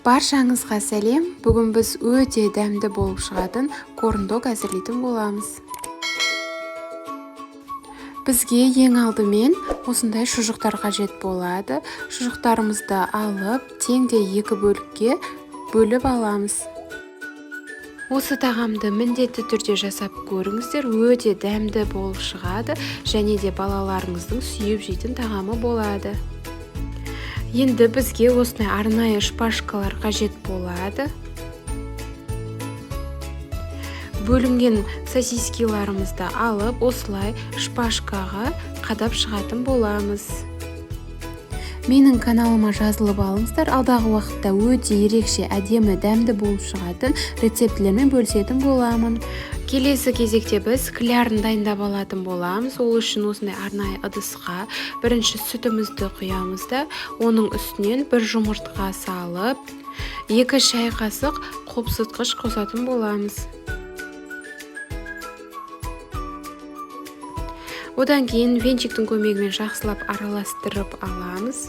Баршаңызға сәлем. Бүгін біз өте дәмді болып шығатын корн-дог әзірлейтін боламыз. Бізге ең алдымен осындай шұжықтар қажет болады. Шұжықтарымызды алып, теңде 2 бөлікке бөліп аламыз. Осы тағамды міндетті түрде жасап көріңіздер, өте дәмді болып шығады, және де балаларыңыздың сүйіп жейтін тағамы болады. Енді бізге осындай арнайы шпажкалар қажет болады. Бөлінген сосискаларымызды алып, осылай шпажкаға қадап шығатын боламыз. Менің каналыма жазылып алыңыздар, алдағы уақытта өте ерекше, әдемі, дәмді болып шығатын рецептілермен бөлісетін боламын. Келесі кезекте біз клярын дайындап алатын боламыз. Ол үшін осындай арнайы ыдысқа бірінші сүтімізді құямыз да, оның үстінен 1 жұмыртқа салып, 2 шай қасық қопсытқыш қосатын боламыз. Одан кейін венчиктің көмегімен жақсылап араластырып аламыз.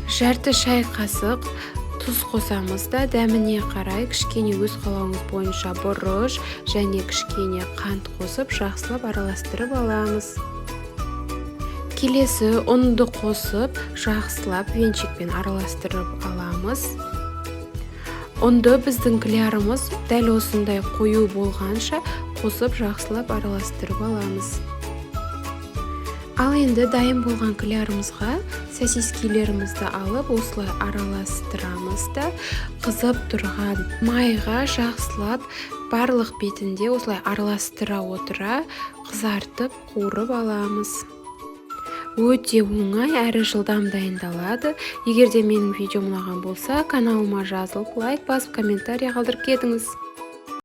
Жарты шай қасық тұз қосамыз да, дәміне қарай кішкене өз қалауыңыз бойынша бұрыш және кішкене қант қосып жақсылап араластырып аламыз. Келесі ұнды қосып жақсылап венчикпен араластырып аламыз. Ұнды біздің клярымыз дәл осындай қою болғанша қосып жақсылап араластырып аламыз. Ал енді дайын болған клярымызға сосискаларымызды алып, осылай араластырамыз да, қызып тұрған майға жақсылап барлық бетінде осылай араластыра отыра қызартып қуырып аламыз. Өте оңай әрі жылдам дайындалады. Егер де менің видеом ұнаған болса, каналыма жазылып, лайк басып, комментарий қалдырып кетіңіз.